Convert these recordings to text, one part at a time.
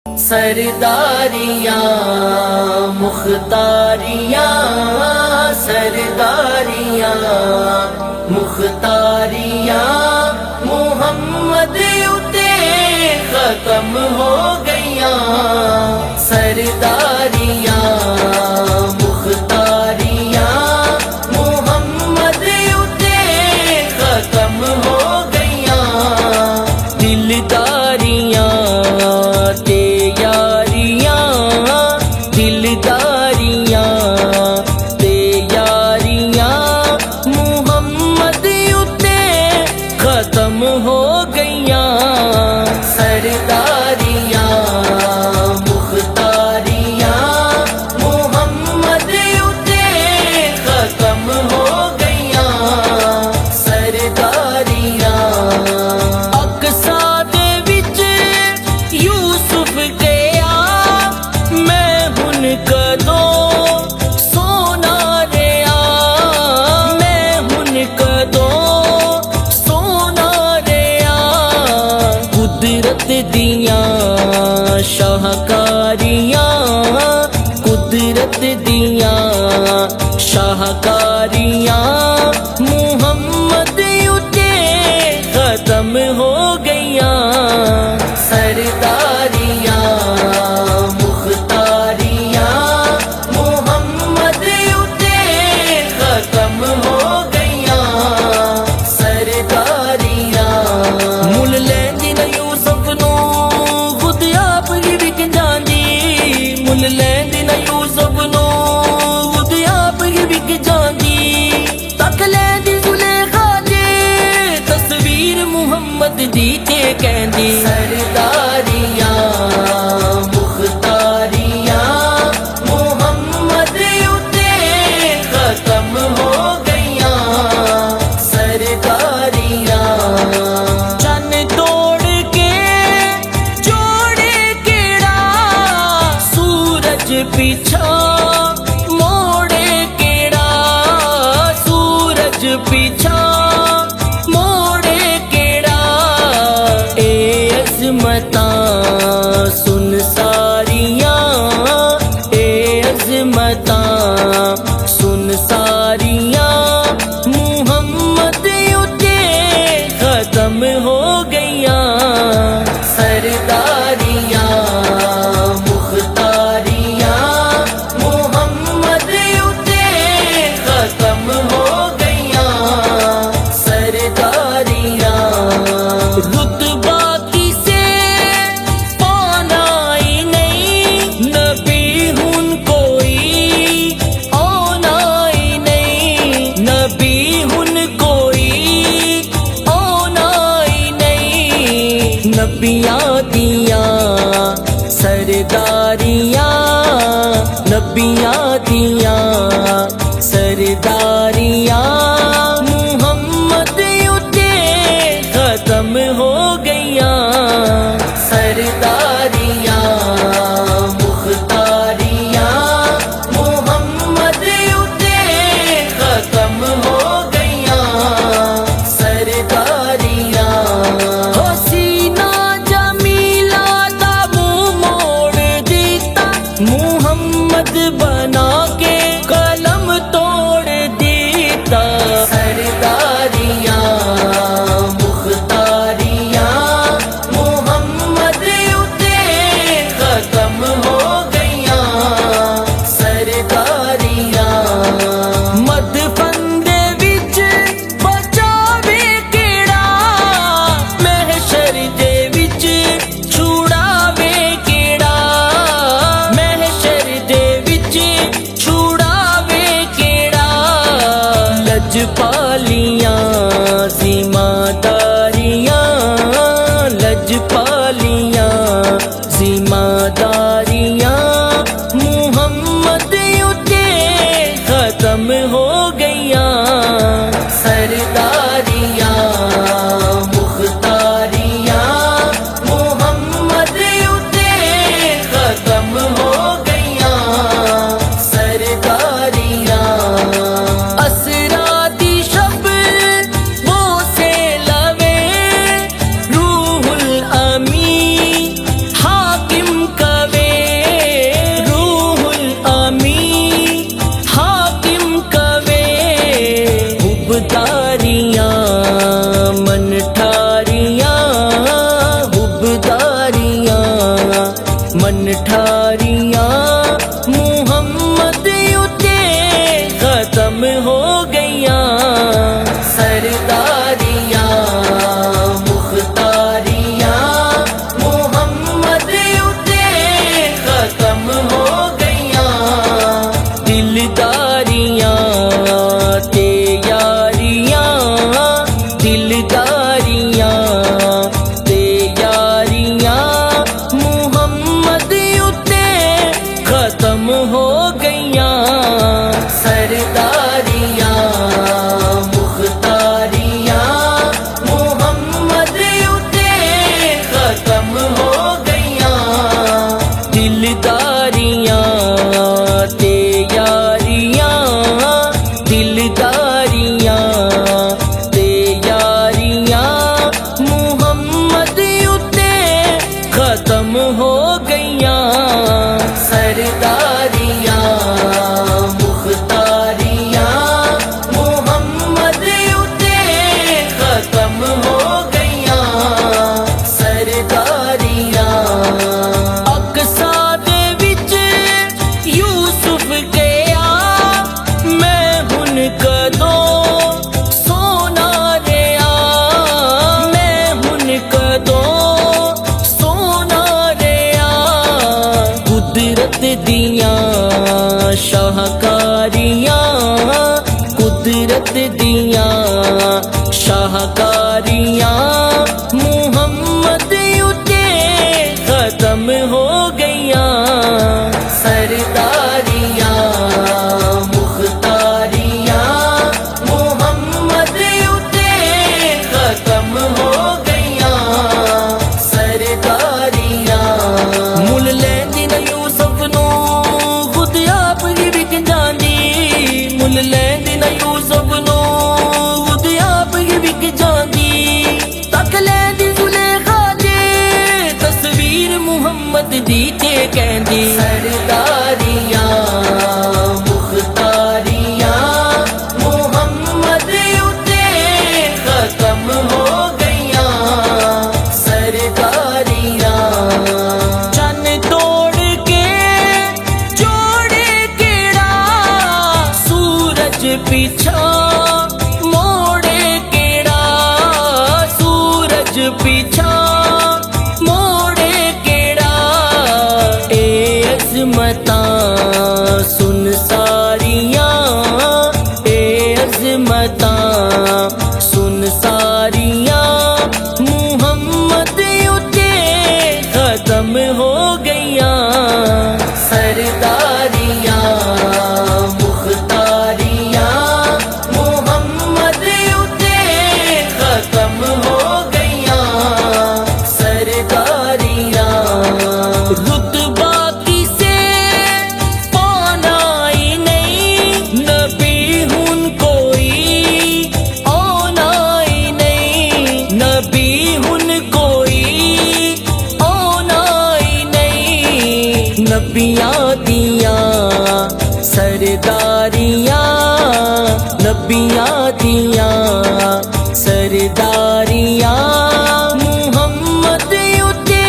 सरदारियाँ मुख्तारियाँ, सरदारियाँ मुख्तारियाँ मुहम्मद उते खत्म हो गईयां। सरदारियाँ मुख्तारियाँ मुहम्मद उते खत्म हो गईयां। दिलदारियाँ ते यारियाँ, दिलदारियाँ ते यारियाँ मुहम्मद उते खत्म हो गईयां। सरदारियाँ मुख्तारियाँ मुहम्मद उते खत्म हो गईयां। सरदारियाँ अक्सा दे विच यूसुफ गया, मैं हुन कदों सोना रिया, मैं हुन कदों सोना रिया। कुदरत दियां शाहकारियां, कुदरत दियां शाहकारियां मुहम्मद उते खत्म हो गईयां। सरदारियाँ मुख्तारियाँ मुहम्मद उते खत्म हो गईयां। सरदारियाँ मुल लैंदी न यूसुफ नूं खुद आप ही विक जांदी, मुल लैंदी न यूसुफ नूं खुद आप ही विक जांदी। तक लैंदी जुलेखा दे तस्वीर मुहम्मद दी ते कहंदी। सरदारियाँ मुख्तारियाँ मुहम्मद उते खत्म हो गईयां। सरदारियाँ चन तोड़ के जोड़े केड़ा, सूरज पीछा मोड़े केड़ा, सूरज पीछा मोड़े केड़ा। ए अज़मतां सुन सारियां, ए अज़मतां सुन सारियां मुहम्मद उते खत्म हो गईयां। सरदारियाँ मुख्तारियाँ मुहम्मद उते खत्म हो गईयां। सरदारियाँ रुतबा किसे पाना ही नहीं, नबी हुन कोई आना ही नहीं, नबी हुन कोई आना ही नहीं। नबियाँ दियाँ सरदारियाँ, नबियाँ दियाँ सरदारियाँ मुहम्मद उते खत्म हो गईयां। सरदारियाँ मुख्तारियाँ मुहम्मद उते खत्म हो गईयां। सरदारियाँ हसीना जमीला दा मुंह मोड़ दिता, मुहम्मद बना के कलम तोड़ दी। मन ठारियां मुहम्मद उते खत्म हो गईयां। सरदारियां मुख्तारियां मुहम्मद उते खत्म हो गईयां। दिलदारियां ते यारियां दिलदारियां ते यारियां मुहम्मद उते खत्म हो गईयां। सरदारियां मुख्तारियां मुहम्मद उते खत्म हो गईयां। दिलदारियां ते यारियां दिलदारियां ते यारियां मुहम्मद उते खत्म हो गईयां। सरदारियां मुख्तारियां मुहम्मद उते खत्म हो गईयां। सरदारियां अक्सा दे विच यूसुफ गया मैं हुन कदों सोना रिया। मैं हुन कदों सोना रिया। कुदरत दियां शाहकारियां कुदरत दियां शाहकारियां मुहम्मद उते खत्म हो गईयां। सरदारियां मुख्तारियां मुहम्मद उते खत्म हो गईयां। सरदारियां मुल लैंदी न यूसुफ नू खुद आप ही विक जांदी। मुल लैंदी न यूसुफ नू खुद आप ही विक जांदी। तक लैंदी जुलेखा जे तस्वीर मुहम्मद दी ते कहंदी। सरदारियां मुख्तारियां मुहम्मद उते खत्म हो गईयां। सरदारियां चन तोड़ के जोड़े केड़ा सूरज पीछा मोड़े केड़ा। सूरज पीछा मोड़े केड़ा। ए अज़मतां सुन सारियां ए अज़मतां सुन सारियां मुहम्मद उते खत्म हो गईयां। सरदारियां मुख्तारियां मुहम्मद उते खत्म हो गईयां। सरदारियां रुतबा किसे पाना ही नहीं। नबी हुन कोई आना ही नहीं। नबी हुन कोई आना ही नहीं। नबियां दियां सरदारियां नबियां दियां सरदारियां मुहम्मद उते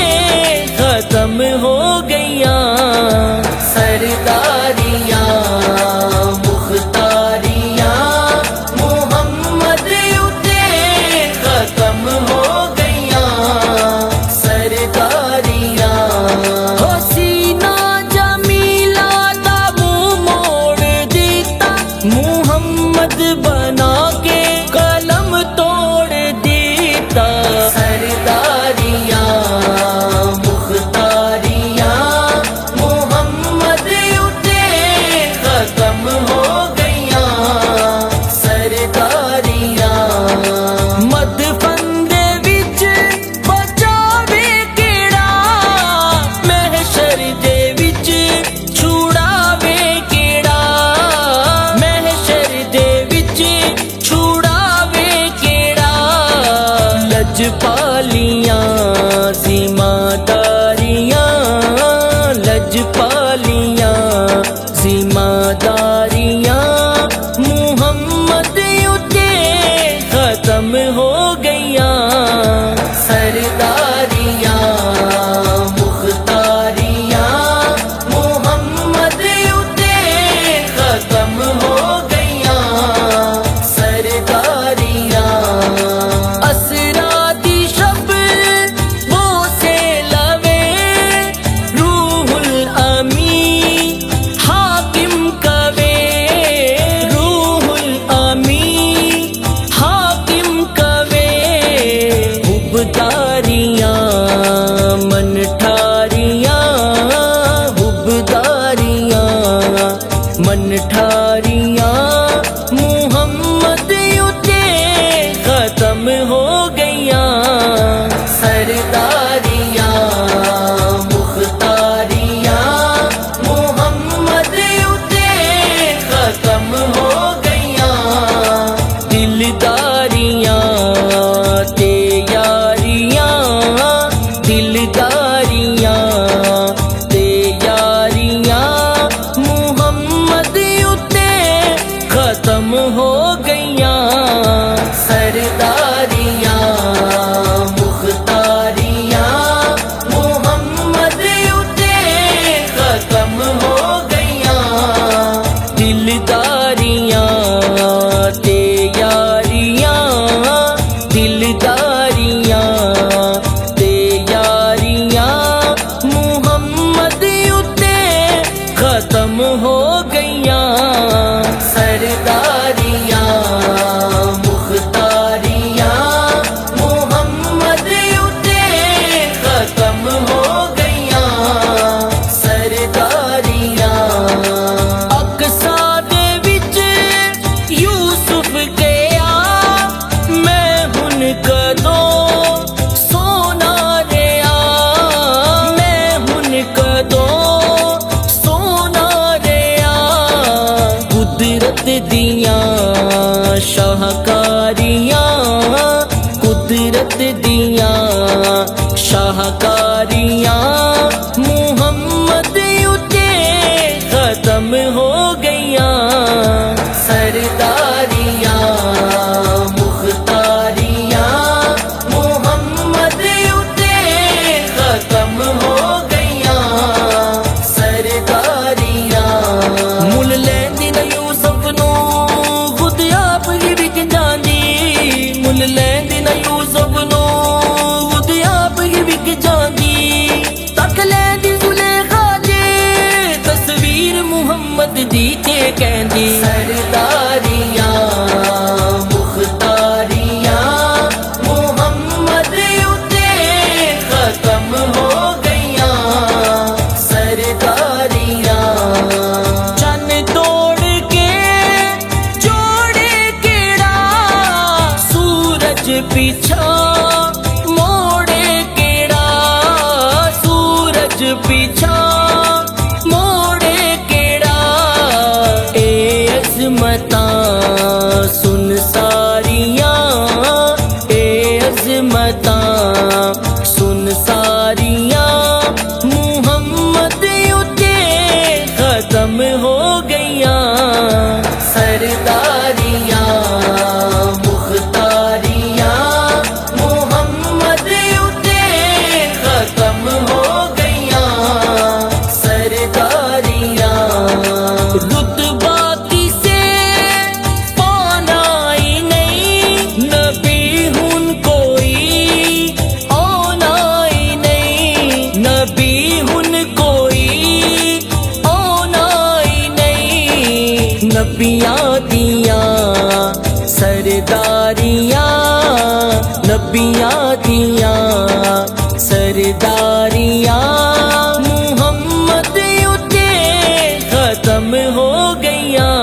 खत्म हो गईयां। सरदारियां मुख्तारियां मुहम्मद उते खत्म हो गईयां। सरदारियां हसीना जमील खत्म हो गईयां। सरदारियां मुख्तारियां मुहम्मद उते खत्म हो गईयां। सरदारियां अक्सा दे विच यूसुफ गया, मैं हुन कदों सोना रहा। मैं हुन कदों सोना रहा। कुदरत दियां शाहकारियां, कुदरत दियां शाहकारियां मुहम्मद उते खत्म हो गईयां। सरदारियां मुख्तारियां मुहम्मद उते खत्म हो गईयां। सरदारियां मुल लैंदी न यूसुफ नू खुद आप ही विक जांदी। मुल लैंदी न यूसुफ नू खुद आप ही विक जांदी। तक लैंदी जुलेखा जे तस्वीर मुहम्मद दी ते कहंदी। सरदारियां मुख्तारियां मुहम्मद उते खत्म हो गईयां। सरदारियां चन तोड़ के जोड़े केड़ा, सूरज पीछा मोड़े केड़ा। सूरज पीछा मोड़े केड़ा। ए अज़मतां सुन सारियां, ए अज़मतां सुन सारियां मुहम्मद उते खत्म हो गईयां। सरदारियां मुख्तारियां मुहम्मद उते खत्म हो गईयां। सरदारियां रुतबा किसे पाना ही नहीं, नबी हुन कोई आना ही नहीं। नबी हुन कोई आना ही नहीं। नबियां दियां सरदारियां, नबियां दियां सरदारियां मुहम्मद उते खत्म हो गईयां।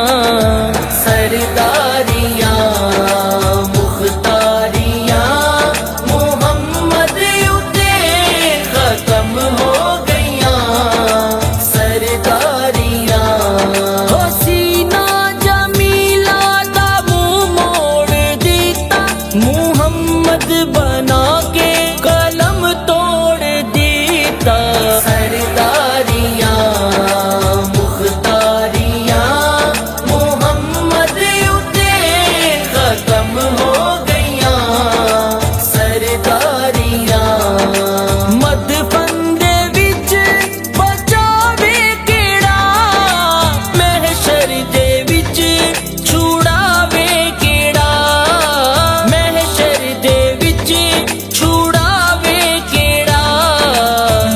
सरदारियां मुख्तारियां मुहम्मद उते खत्म हो गईयां। सरदारियां हसीना जमीला दा मुंह मोड़ दिता, मुहम्मद बना के कलम तोड़ दिता। सरदारियां मुख्तारियां मुहम्मद उते खत्म हो गईयां। सरदारियां मदफन दे विच बचावे केड़ा, महशर दे विच छुड़ावे केड़ा। महशर दे विच छुड़ावे केड़ा।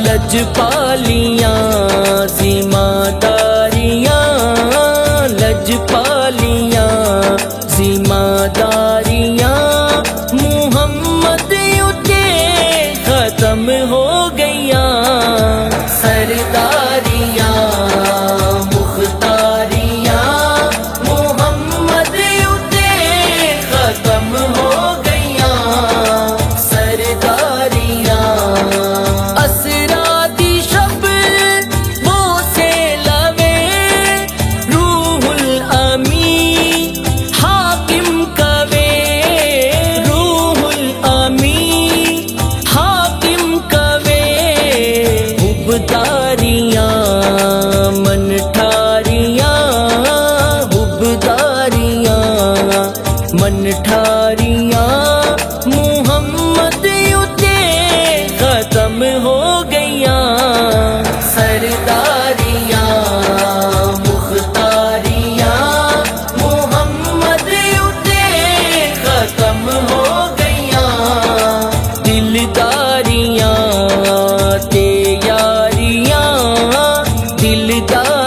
लजपालियां ज़िम्मेदारियां, लजपालियां ज़िम्मेदारियां मुहम्मद उते खत्म हो गईयां। सरदारियां मुख्तारियां मुहम्मद उते खत्म हो गईयां। सरदारियां असरा दी शब वो से लवे, रूहुल अमी हाकिम कवे। रूहुल अमी हाकिम कवे। हुबदारियां मन ठारियां, हुबदारियां मन ठारियां मुहम्मद उते खत्म हो गईयां। सरदारियां मुख्तारियां मुहम्मद उते खत्म हो गईयां। दिलदारियां ते यारियां, दिलदार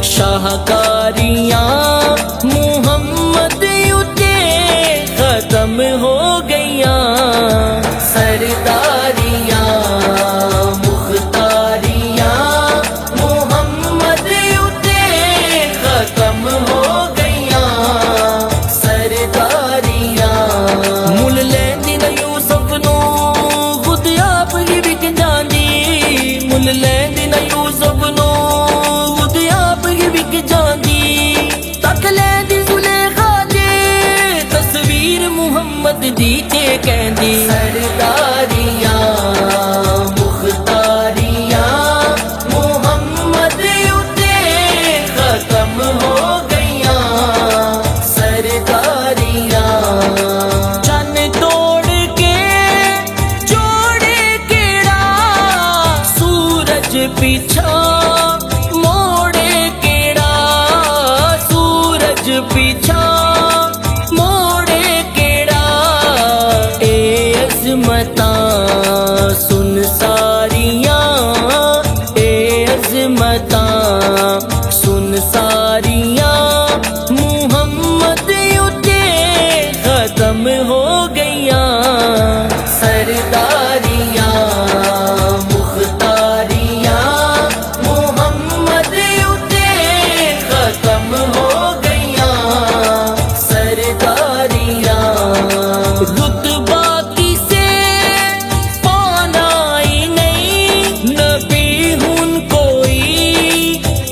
शाहकारियां मुहम्मद उते खत्म हो गईयां। सरदारियां मुख्तारियां मुहम्मद उते खत्म हो गईयां। सरदारियां मुल लैंदी न यूसुफ नू खुद आप ही विक जांदी। मुल लैंदी न यूसुफ नू खुद आप ही विक जांदी। तक लैंदी जुलेखा जे तस्वीर मुहम्मद दी ते कहंदी। सरदारियां मुख्तारियां मुहम्मद उते खत्म हो गईयां। सरदारियां चन तोड़ के जोड़ केड़ा सूरज पीछा मोड़े केड़ा। सूरज पीछा मोड़े केड़ा। ए अज़मतां सुन सारियां ए अज़मतां सुन सारियां मुहम्मद उते खत्म हो गईयां। सरदारियां मुख्तारियां मुहम्मद उते खत्म हो गईयां। सरदारियां रुतबा किसे पाना ही नहीं। नबी हुन कोई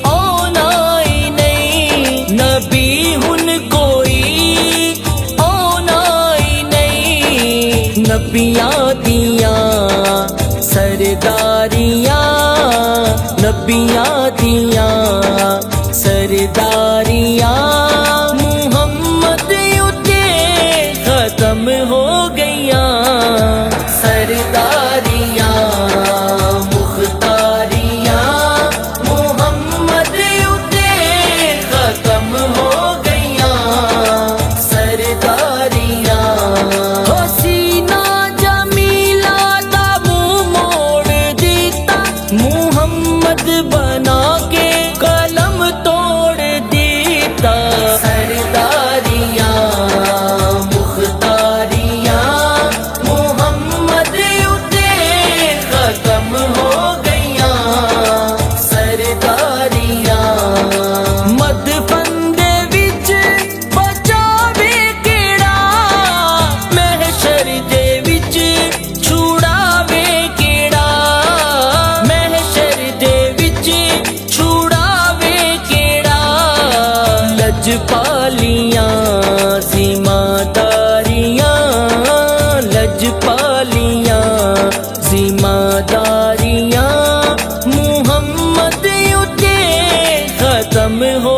आना ही नहीं। नबी हुन कोई आना ही नहीं। नबियां दियां सरदारियां नबियां दियां सरदारियां मुहम्मद उते खत्म हो गईयां। सरदारियां मुख्तारियां मुहम्मद उते खत्म हो गईयां। सरदारियां हसीना जमीला दा मुंह मोड़ दिता। मुहम्मद बना के कलम तोड़ देता। सरदारियां मुख्तारियां मुहम्मद उते खत्म हो गईयां। सरदारियां मद फंदे विच बचावे केड़ा। महशर दे विच छुड़ावे केड़ा। महशर दे विच छुड़ावे केड़ा। लजपालियां जिम्मेदारियां लजपालियां जिम्मेदारियां मुहम्मद उते खत्म हो